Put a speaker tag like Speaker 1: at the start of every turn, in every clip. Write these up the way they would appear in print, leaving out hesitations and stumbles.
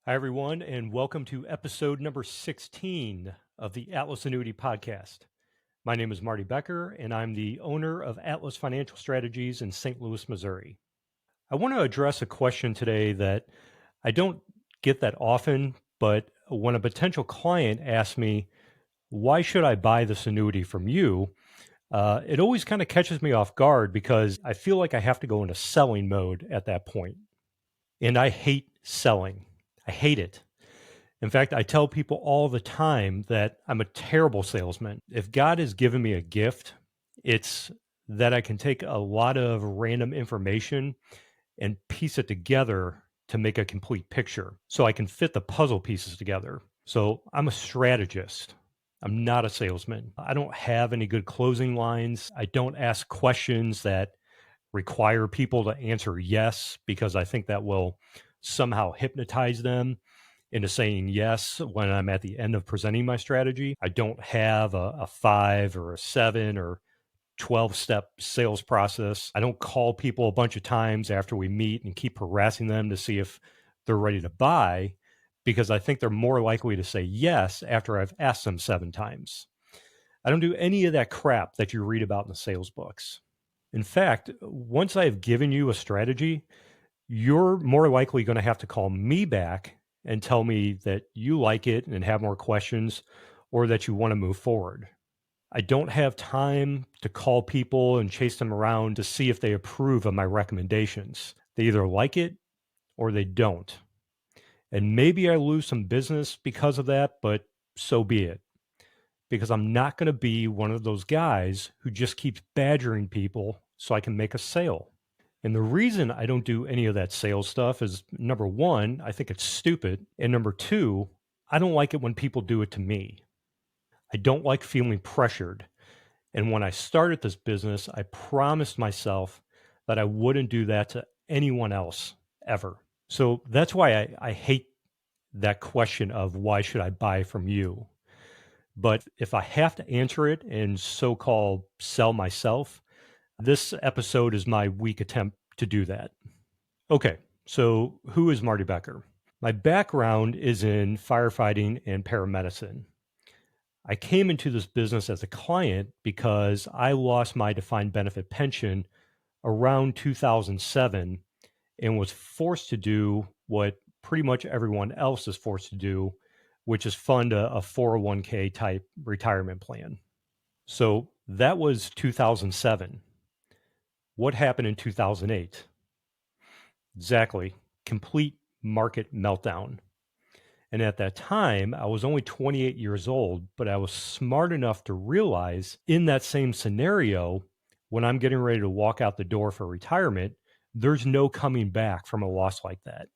Speaker 1: Hi, everyone, and welcome to episode number 16 of the Atlas Annuity podcast. My name is Marty Becker, and I'm the owner of Atlas Financial Strategies in St. Louis, Missouri. I want to address a question today that I don't get that often, but when a potential client asks me, why should I buy this annuity from you? It always kind of catches me off guard because I feel like I have to go into selling mode at that point. And I hate selling. I hate it. In fact, I tell people all the time that I'm a terrible salesman. If God has given me a gift, it's that I can take a lot of random information and piece it together to make a complete picture so I can fit the puzzle pieces together. So I'm a strategist. I'm not a salesman. I don't have any good closing lines. I don't ask questions that require people to answer yes because I think that will somehow hypnotize them into saying yes when I'm at the end of presenting my strategy. I don't have a 5 or a 7 or 12-step sales process. I don't call people a bunch of times after we meet and keep harassing them to see if they're ready to buy because I think they're more likely to say yes after I've asked them 7 times. I don't do any of that crap that you read about in the sales books. In fact, once I've given you a strategy, you're more likely going to have to call me back and tell me that you like it and have more questions or that you want to move forward. I don't have time to call people and chase them around to see if they approve of my recommendations. They either like it or they don't. And maybe I lose some business because of that, but so be it. Because I'm not going to be one of those guys who just keeps badgering people so I can make a sale. And the reason I don't do any of that sales stuff is number one, I think it's stupid. And number two, I don't like it when people do it to me. I don't like feeling pressured. And when I started this business, I promised myself that I wouldn't do that to anyone else ever. So that's why I hate that question of why should I buy from you? But if I have to answer it and so called sell myself, this episode is my weak attempt to do that. Okay, so who is Marty Becker? My background is in firefighting and paramedicine. I came into this business as a client because I lost my defined benefit pension around 2007 and was forced to do what pretty much everyone else is forced to do, which is fund a 401k type retirement plan. So that was 2007. What happened in 2008? Exactly. Complete market meltdown. And at that time, I was only 28 years old, but I was smart enough to realize in that same scenario, when I'm getting ready to walk out the door for retirement, there's no coming back from a loss like that.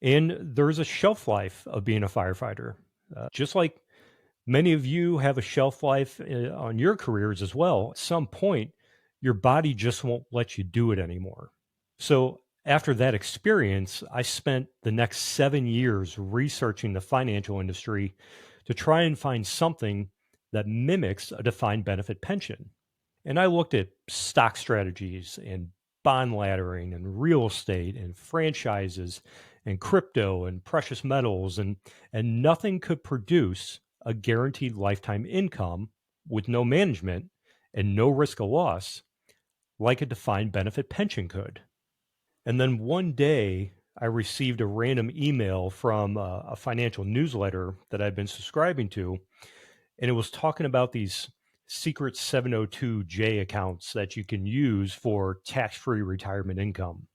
Speaker 1: And there's a shelf life of being a firefighter. Just like many of you have a shelf life on your careers as well, at some point, your body just won't let you do it anymore. So after that experience, I spent the next 7 years researching the financial industry to try and find something that mimics a defined benefit pension. And I looked at stock strategies and bond laddering and real estate and franchises and crypto and precious metals and nothing could produce a guaranteed lifetime income with no management and no risk of loss like a defined benefit pension could. And then one day, I received a random email from a financial newsletter that I've been subscribing to, and it was talking about these secret 702J accounts that you can use for tax free retirement income.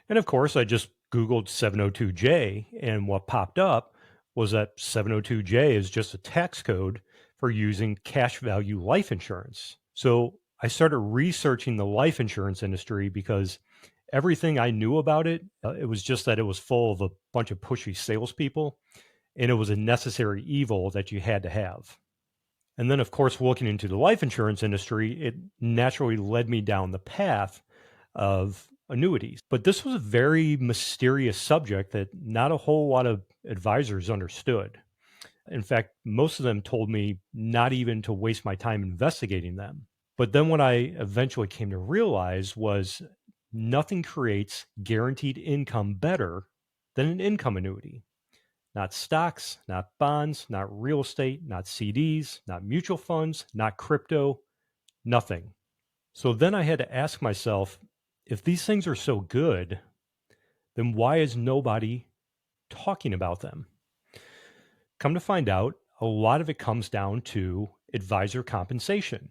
Speaker 1: And of course, I just Googled 702J, and what popped up was that 702J is just a tax code for using cash value life insurance. So I started researching the life insurance industry because everything I knew about it, it was just that it was full of a bunch of pushy salespeople, and it was a necessary evil that you had to have. And then, of course, looking into the life insurance industry, it naturally led me down the path of annuities. But this was a very mysterious subject that not a whole lot of advisors understood. In fact, most of them told me not even to waste my time investigating them. But then what I eventually came to realize was nothing creates guaranteed income better than an income annuity. not stocks, not bonds, not real estate, not CDs, not mutual funds, not crypto, nothing. So then I had to ask myself, if these things are so good, then why is nobody talking about them? Come to find out, a lot of it comes down to advisor compensation.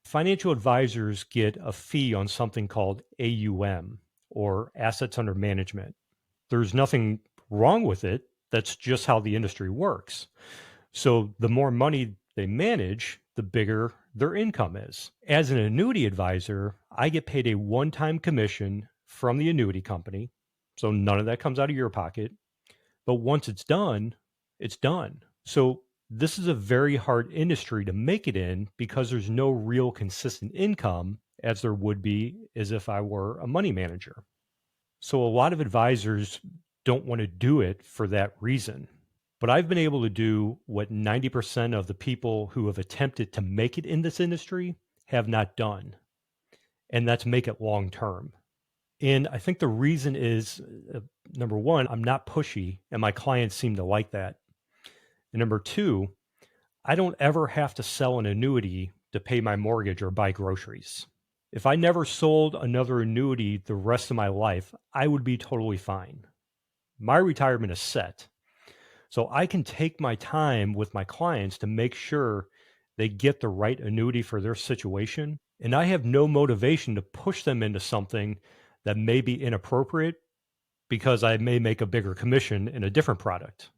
Speaker 1: Financial advisors get a fee on something called AUM, or assets under management. There's nothing wrong with it. That's just how the industry works. So the more money they manage, the bigger their income is. As an annuity advisor, I get paid a one-time commission from the annuity company. So none of that comes out of your pocket. But once it's done, it's done. So this is a very hard industry to make it in because there's no real consistent income as there would be as if I were a money manager. So a lot of advisors don't want to do it for that reason. But I've been able to do what 90% of the people who have attempted to make it in this industry have not done, and that's make it long term. And I think the reason is number one, I'm not pushy, and my clients seem to like that. And number two, I don't ever have to sell an annuity to pay my mortgage or buy groceries. If I never sold another annuity the rest of my life, I would be totally fine. My retirement is set. So I can take my time with my clients to make sure they get the right annuity for their situation. And I have no motivation to push them into something that may be inappropriate because I may make a bigger commission in a different product.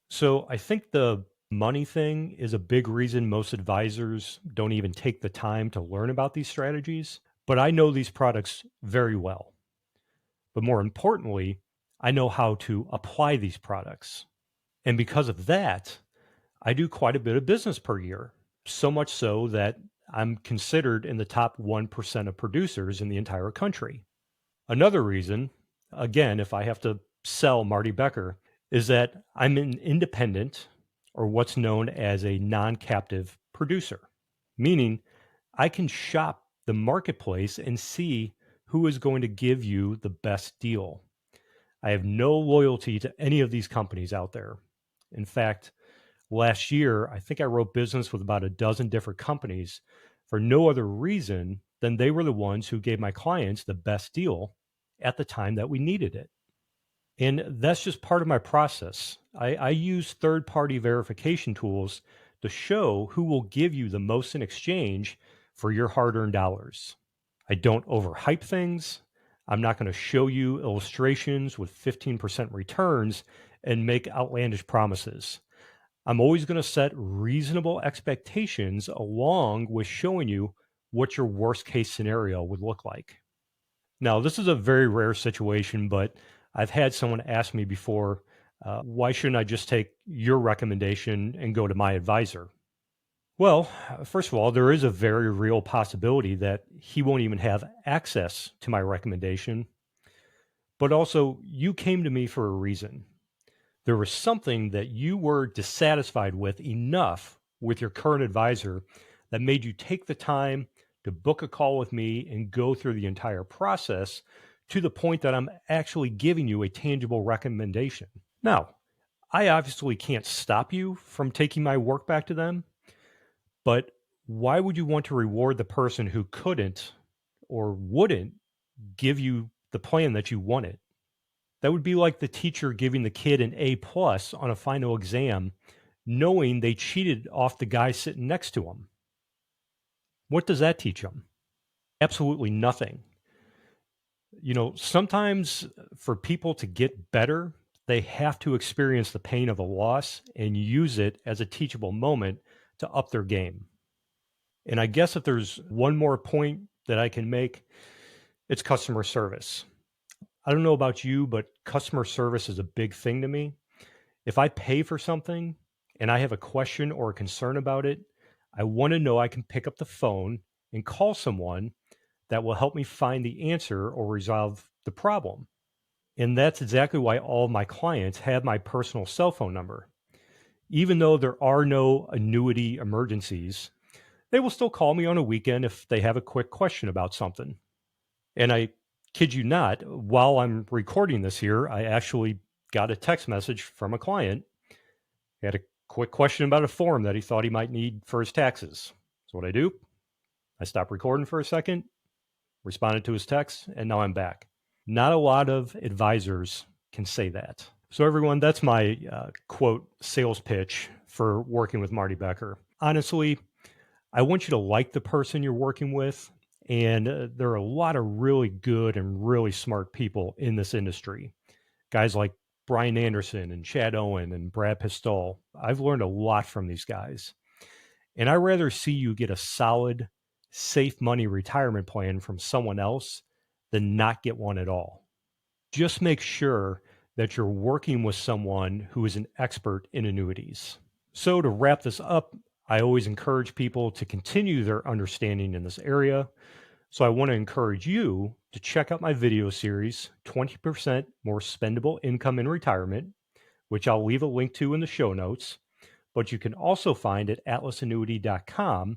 Speaker 1: So I think the money thing is a big reason most advisors don't even take the time to learn about these strategies. But I know these products very well. But more importantly, I know how to apply these products. And because of that, I do quite a bit of business per year. So much so that I'm considered in the top 1% of producers in the entire country. Another reason, again, if I have to sell Marty Becker, is that I'm an independent, or what's known as a non-captive producer, meaning I can shop the marketplace and see who is going to give you the best deal. I have no loyalty to any of these companies out there. In fact, last year, I think I wrote business with about a dozen different companies for no other reason than they were the ones who gave my clients the best deal at the time that we needed it. And that's just part of my process. I use third party verification tools to show who will give you the most in exchange for your hard earned dollars. I don't overhype things. I'm not going to show you illustrations with 15% returns and make outlandish promises. I'm always going to set reasonable expectations along with showing you what your worst case scenario would look like. Now, this is a very rare situation, but I've had someone ask me before, why shouldn't I just take your recommendation and go to my advisor? Well, first of all, there is a very real possibility that he won't even have access to my recommendation. But also, you came to me for a reason. There was something that you were dissatisfied with enough with your current advisor that made you take the time to book a call with me and go through the entire process to the point that I'm actually giving you a tangible recommendation. Now, I obviously can't stop you from taking my work back to them, but why would you want to reward the person who couldn't or wouldn't give you the plan that you wanted? That would be like the teacher giving the kid an A plus on a final exam, knowing they cheated off the guy sitting next to him. What does that teach them? Absolutely nothing. Sometimes for people to get better, they have to experience the pain of a loss and use it as a teachable moment to up their game. And I guess if there's one more point that I can make, it's customer service. I don't know about you, but customer service is a big thing to me. If I pay for something and I have a question or a concern about it, I want to know I can pick up the phone and call someone that will help me find the answer or resolve the problem. And that's exactly why all my clients have my personal cell phone number. Even though there are no annuity emergencies, they will still call me on a weekend if they have a quick question about something. And I kid you not, while I'm recording this here, I actually got a text message from a client. He had a quick question about a form that he thought he might need for his taxes. So what I do, I stopped recording for a second, responded to his text, and now I'm back. Not a lot of advisors can say that. So everyone, that's my quote sales pitch for working with Marty Becker. Honestly, I want you to like the person you're working with. And there are a lot of really good and really smart people in this industry. Guys like Brian Anderson and Chad Owen and Brad Pistol. I've learned a lot from these guys. And I'd rather see you get a solid, safe money retirement plan from someone else than not get one at all. Just make sure that you're working with someone who is an expert in annuities. So to wrap this up, I always encourage people to continue their understanding in this area. So I want to encourage you to check out my video series, 20% More Spendable Income in Retirement, which I'll leave a link to in the show notes, but you can also find at atlasannuity.com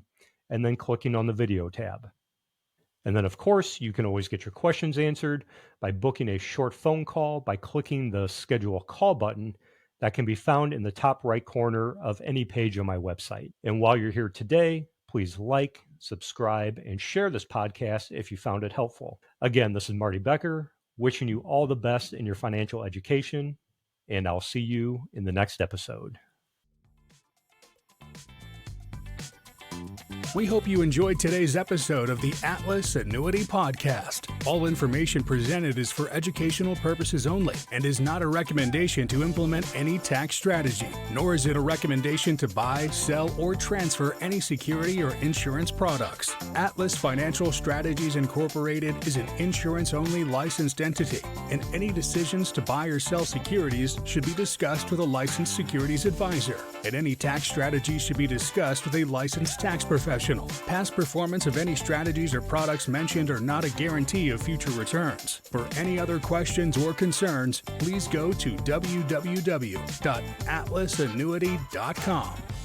Speaker 1: and then clicking on the video tab. And then, of course, you can always get your questions answered by booking a short phone call by clicking the Schedule a Call button that can be found in the top right corner of any page on my website. And while you're here today, please like, subscribe, and share this podcast if you found it helpful. Again, this is Marty Becker, wishing you all the best in your financial education, and I'll see you in the next episode.
Speaker 2: We hope you enjoyed today's episode of the Atlas Annuity Podcast. All information presented is for educational purposes only and is not a recommendation to implement any tax strategy, nor is it a recommendation to buy, sell, or transfer any security or insurance products. Atlas Financial Strategies Incorporated is an insurance-only licensed entity, and any decisions to buy or sell securities should be discussed with a licensed securities advisor, and any tax strategy should be discussed with a licensed tax professional. Past performance of any strategies or products mentioned are not a guarantee of future returns. For any other questions or concerns, please go to www.atlasannuity.com.